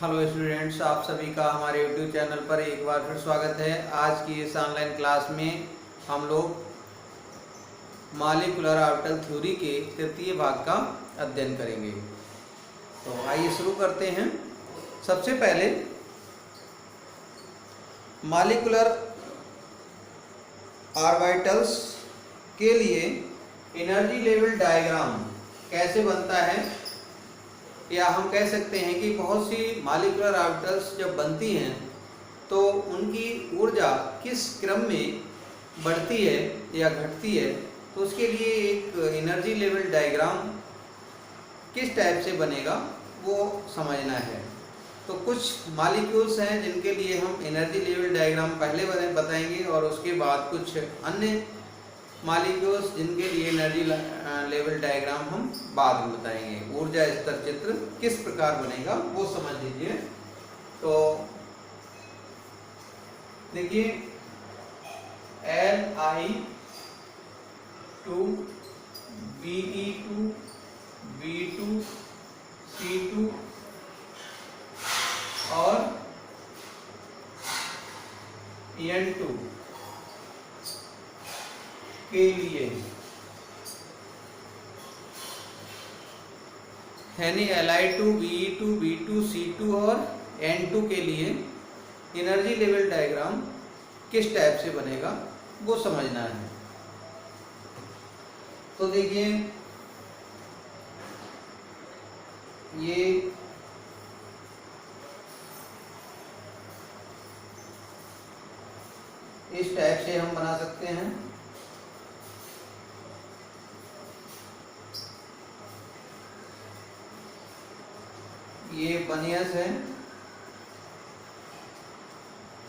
Hello students, आप सभी का हमारे यूट्यूब चैनल पर एक बार फिर स्वागत है। आज की इस ऑनलाइन क्लास में हम लोग मॉलिक्यूलर ऑर्बिटल थ्योरी के तृतीय भाग का अध्ययन करेंगे। तो आइए शुरू करते हैं। सबसे पहले मॉलिक्यूलर ऑर्बिटल्स के लिए एनर्जी लेवल डायग्राम कैसे बनता है, या हम कह सकते हैं कि बहुत सी मॉलिक्यूलर ऑर्बिटल्स जब बनती हैं तो उनकी ऊर्जा किस क्रम में बढ़ती है या घटती है, तो उसके लिए एक एनर्जी लेवल डायग्राम किस टाइप से बनेगा वो समझना है। तो कुछ मॉलिक्यूल्स हैं जिनके लिए हम एनर्जी लेवल डायग्राम पहले बताएंगे और उसके बाद कुछ अन्य मॉलिक्यूल्स जिनके लिए एनर्जी लेवल डायग्राम हम बाद में बताएंगे। ऊर्जा स्तर चित्र किस प्रकार बनेगा वो समझ लीजिए। तो देखिए, Li2 Be2 B2 C2 और N2 के लिए, यानी Li2 Be2 B2 C2 और N2 के लिए एनर्जी लेवल डायग्राम किस टाइप से बनेगा वो समझना है। तो देखिए, ये इस टाइप से हम बना सकते हैं। ये 1s है,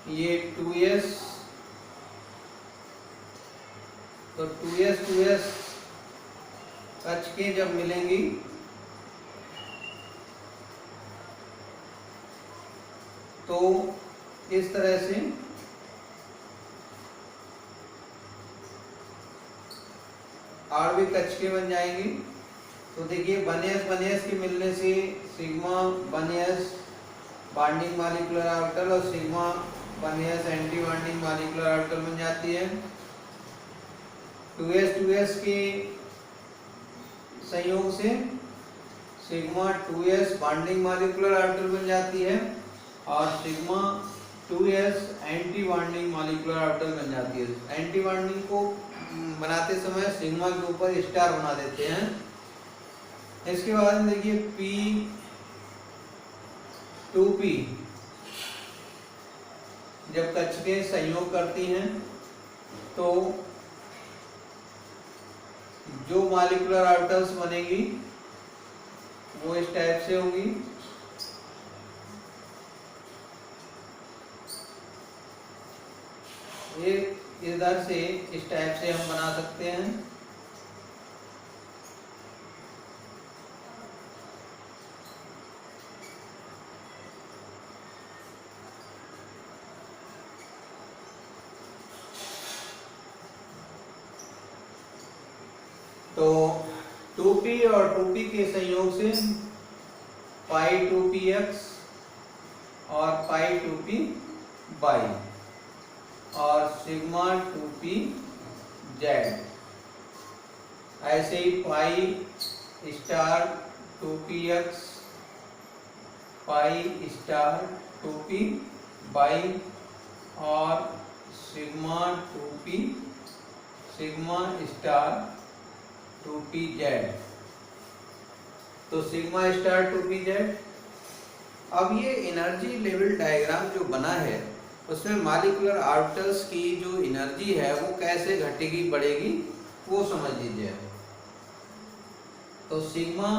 ये 2s, तो 2s कक्षकें जब मिलेंगी तो इस तरह से आणविक कक्षकें बन जाएंगी। तो देखिए, 1s के मिलने से sigma 1s bonding molecular orbital और sigma 1s anti bonding molecular orbital बन जाती है। 2s के संयोग से sigma 2s bonding molecular orbital बन जाती है और sigma 2s anti bonding molecular orbital बन जाती है। एंटी बॉन्डिंग को बनाते समय सिग्मा के ऊपर स्टार बना देते हैं। इसके बाद में देखिए, P2P जब कक्षकें संयोग करती हैं तो जो मॉलिक्यूलर ऑर्बिटल्स बनेगी वो इस टाइप से होगी। ये इधर से इस टाइप से हम बना सकते हैं। तो 2p और 2p के संयोग से π2px और π2py और सिग्मा 2pz। ऐसे ही π स्टार 2px π स्टार 2py और sigma 2p sigma star 2pz। तो सिग्मा स्टार 2pz। अब ये एनर्जी लेवल डायग्राम जो बना है उसमें मॉलिक्यूलर ऑर्बिटल्स की जो एनर्जी है वो कैसे घटेगी बढ़ेगी वो समझ लीजिए। तो sigma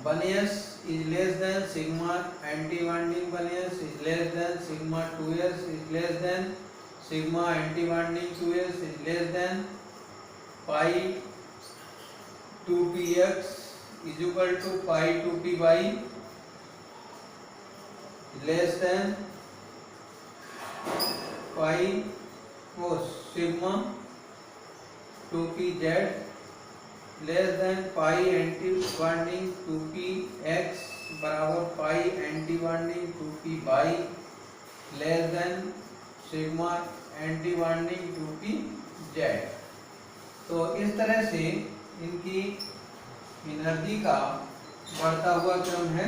1s is less than sigma anti bonding 1s is less than sigma 2s is less than sigma anti bonding 2s is less than π2px is equal to π2py less than pi sigma 2pz less than pi anti bonding 2px बराबर pi anti bonding 2p y less than sigma anti bonding 2p z. तो इस तरह से इनकी energy का बढ़ता हुआ क्रम है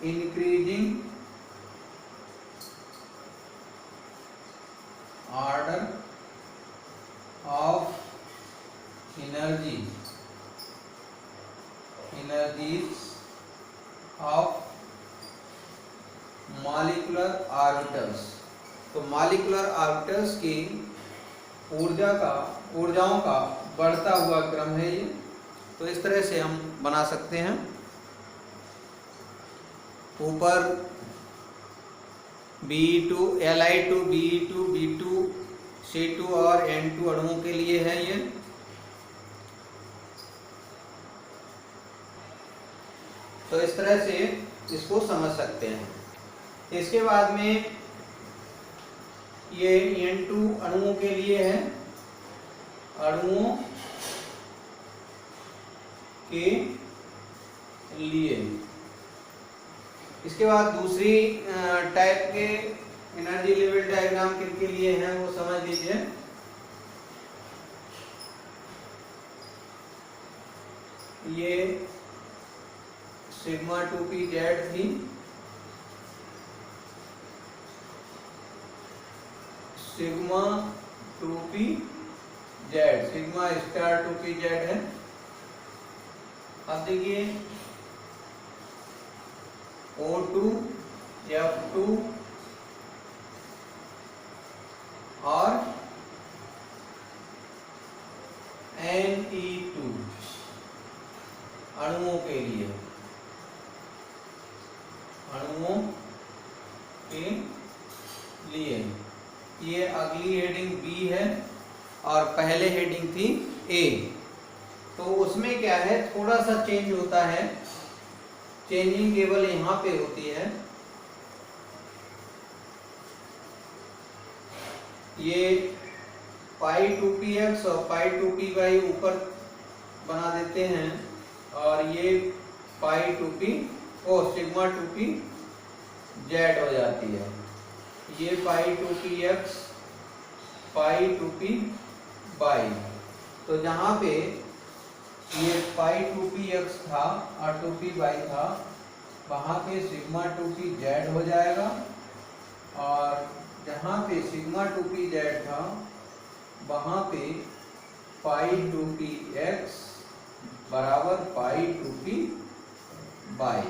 increasing order of energies of molecular orbitals. तो मॉलिक्यूलर ऑर्बिटल्स की ऊर्जाओं का बढ़ता हुआ क्रम है ये। तो इस तरह से हम बना सकते हैं। ऊपर Be2 Li2 Be2 B2 C2 और N2 अणुओं के लिए है ये। तो इस तरह से इसको समझ सकते हैं। इसके बाद में ये N2 अणुओं के लिए है, अणुओं के लिए। इसके बाद दूसरी टाइप के एनर्जी लेवल डायग्राम किनके लिए हैं वो समझ लीजिए। ये सिग्मा 2p जेड थी, sigma 2p Z, sigma star 2p Z है। अब देखिए O2 F2 और Ne2 अणुओं के लिए, अणुओं के लिए ये अगली हेडिंग बी है और पहले हेडिंग थी ए। तो उसमें क्या है, थोड़ा सा चेंज होता है। चेंजिंग केवल यहाँ पे होती है। ये पाई 2px और पाई 2py ऊपर बना देते हैं और ये पाई 2p और सिग्मा 2p जेड हो जाती है। ये पाई 2px पाई 2p बाई। तो जहाँ पे ये पाई 2px था और 2p बाई था, वहाँ पे सिग्मा 2p जेड हो जाएगा और जहाँ पे सिग्मा 2p जेड था वहाँ पे पाई 2px बराबर पाई 2p बाई।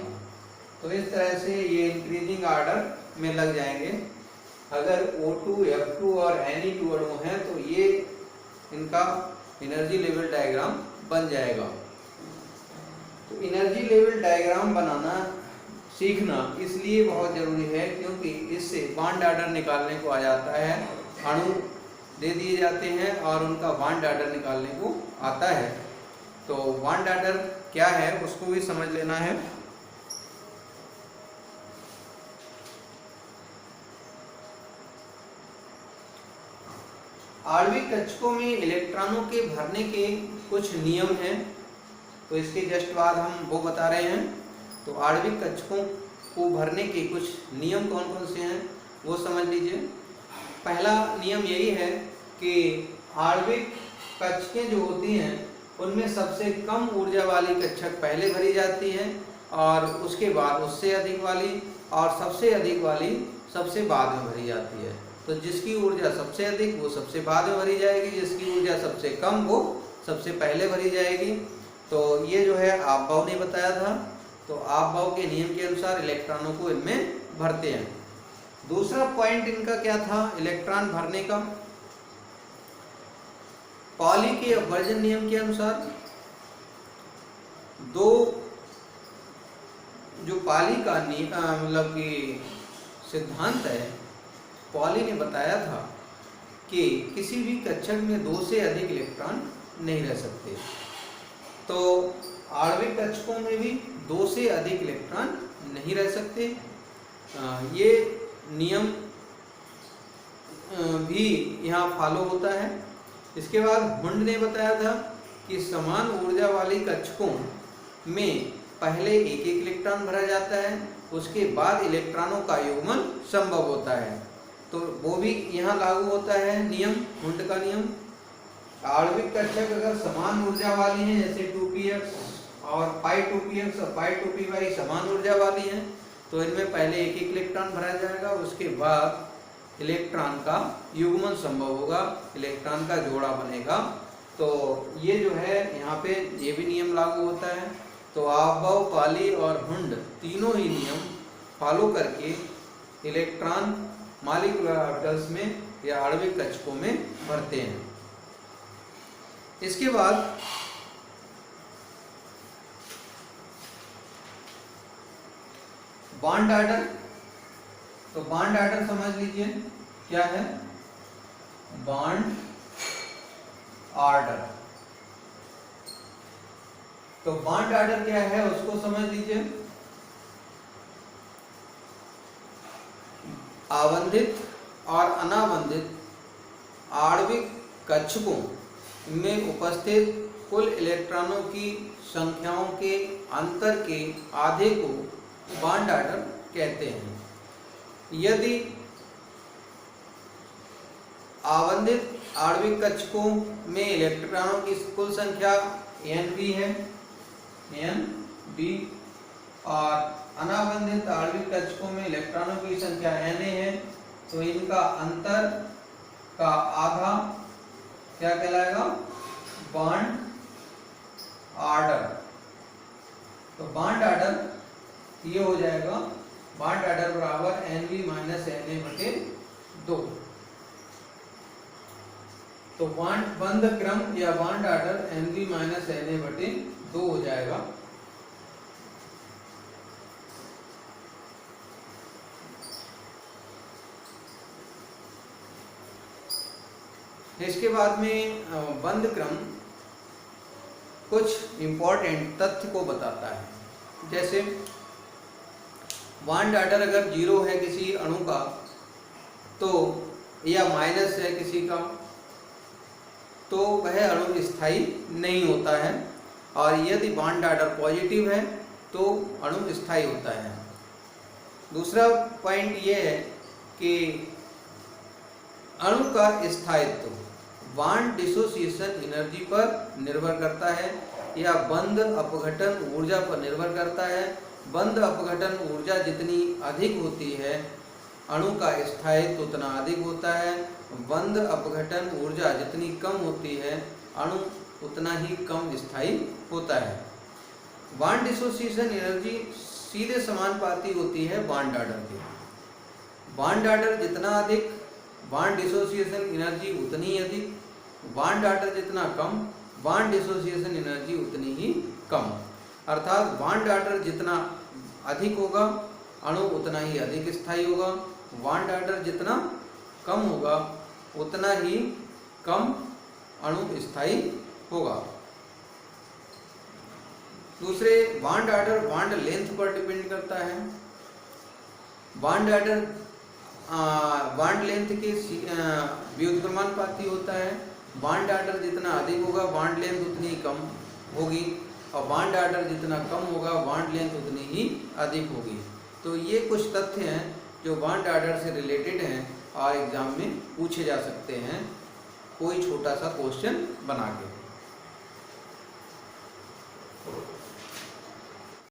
तो इस तरह से ये इंक्रीजिंग ऑर्डर में लग जाएंगे। अगर O2 F2 और Ne2 अणु हैं तो ये इनका एनर्जी लेवल डायग्राम बन जाएगा। तो एनर्जी लेवल डायग्राम बनाना सीखना इसलिए बहुत ज़रूरी है क्योंकि इससे बॉन्ड ऑर्डर निकालने को आ जाता है। अणु दे दिए जाते हैं और उनका बॉन्ड ऑर्डर निकालने को आता है। तो बॉन्ड ऑर्डर क्या है उसको भी समझ लेना है। आणविक कक्षकों में इलेक्ट्रॉनों के भरने के कुछ नियम हैं, तो इसके जस्ट बाद हम वो बता रहे हैं। तो आणविक कक्षकों को भरने के कुछ नियम कौन कौन से हैं वो समझ लीजिए। पहला नियम यही है कि आणविक कक्षकें जो होती हैं उनमें सबसे कम ऊर्जा वाली कक्षक पहले भरी जाती है और उसके बाद उससे अधिक वाली और सबसे अधिक वाली सबसे बाद में भरी जाती है। तो जिसकी ऊर्जा सबसे अधिक वो सबसे बाद में भरी जाएगी, जिसकी ऊर्जा सबसे कम वो सबसे पहले भरी जाएगी। तो ये जो है आपभाव ने बताया था। तो आपभाव के नियम के अनुसार इलेक्ट्रॉनों को इनमें भरते हैं। दूसरा पॉइंट इनका क्या था इलेक्ट्रॉन भरने का, पॉली के अपवर्जन नियम के अनुसार दो जो पॉली का मतलब कि सिद्धांत है, पॉली ने बताया था कि किसी भी कक्षक में दो से अधिक इलेक्ट्रॉन नहीं रह सकते। तो आणविक कक्षकों में भी दो से अधिक इलेक्ट्रॉन नहीं रह सकते। ये नियम भी यहाँ फॉलो होता है। इसके बाद हुंड ने बताया था कि समान ऊर्जा वाली कक्षकों में पहले एक एक इलेक्ट्रॉन भरा जाता है, उसके बाद इलेक्ट्रॉनों का युग्मन संभव होता है। तो वो भी यहाँ लागू होता है नियम, हुंड का नियम। आणविक कक्षक अगर समान ऊर्जा वाली हैं, जैसे 2px और π2px और π2py समान ऊर्जा वाली हैं, तो इनमें पहले एक एक इलेक्ट्रॉन भरा जाएगा, उसके बाद इलेक्ट्रॉन का युग्मन संभव होगा, इलेक्ट्रॉन का जोड़ा बनेगा। तो ये जो है यहाँ पे ये भी नियम लागू होता है। तो आबव, पाली और हुंड तीनों ही नियम फॉलो करके इलेक्ट्रॉन मॉलिक्यूलर ऑर्बिटल्स में या आणविक कक्षकों में भरते हैं। इसके बाद बॉन्ड ऑर्डर। तो बॉन्ड ऑर्डर समझ लीजिए क्या है, बॉन्ड ऑर्डर। तो बॉन्ड ऑर्डर क्या है उसको समझ लीजिए। आवंधित और अनावंधित आणविक कक्षकों में उपस्थित कुल इलेक्ट्रॉनों की संख्याओं के अंतर के आधे को बॉन्ड ऑर्डर कहते हैं। यदि आवंधित आणविक कक्षकों में इलेक्ट्रॉनों की कुल संख्या Nb है, Nb, और अनावंधित आणविक कक्षकों में इलेक्ट्रॉनों की संख्या Na है, तो इनका अंतर का आधा क्या कहलाएगा, बॉन्ड ऑर्डर। तो बॉन्ड ऑर्डर ये हो जाएगा, बॉन्ड ऑर्डर बराबर Nb माइनस Na/2। तो बंध क्रम या bond order Nb minus Na/2 हो जाएगा। इसके बाद में बंध क्रम कुछ इंपॉर्टेंट तथ्य को बताता है। जैसे बॉन्ड ऑर्डर अगर 0 है किसी अणु का, तो या माइनस है किसी का, तो वह अणु स्थायी नहीं होता है, और यदि बॉन्ड ऑर्डर पॉजिटिव है तो अणु स्थायी होता है। दूसरा पॉइंट ये है कि अणु का स्थायित्व बॉन्ड डिसोसिएशन एनर्जी पर निर्भर करता है या बंध अपघटन ऊर्जा पर निर्भर करता है। बंध अपघटन ऊर्जा जितनी अधिक होती है, अणु का स्थायित्व उतना अधिक होता है। बंध अपघटन ऊर्जा जितनी कम होती है, अणु उतना ही कम स्थायी होता है। बॉन्ड डिसोसिएशन एनर्जी सीधे समानुपाती होती है बॉन्ड ऑर्डर के। बॉन्ड ऑर्डर जितना अधिक, बॉन्ड डिसोसिएशन एनर्जी उतनी अधिक। बॉन्ड ऑर्डर जितना कम, बॉन्ड डिसोसिएशन एनर्जी उतनी ही कम। अर्थात बॉन्ड ऑर्डर जितना अधिक होगा, अणु उतना ही अधिक स्थायी होगा। बॉन्ड ऑर्डर जितना कम होगा, उतना ही कम अणु स्थायी होगा। दूसरे, बॉन्ड ऑर्डर बॉन्ड लेंथ पर डिपेंड करता है। बॉन्ड ऑर्डर बॉन्ड लेंथ के व्युत्क्रमानुपाती होता है। बॉन्ड ऑर्डर जितना अधिक होगा, बॉन्ड लेंथ उतनी कम होगी, और बॉन्ड ऑर्डर जितना कम होगा, बॉन्ड लेंथ उतनी ही अधिक होगी। तो ये कुछ तथ्य हैं जो बॉन्ड ऑर्डर से रिलेटेड हैं और एग्जाम में पूछे जा सकते हैं कोई छोटा सा क्वेश्चन बना के।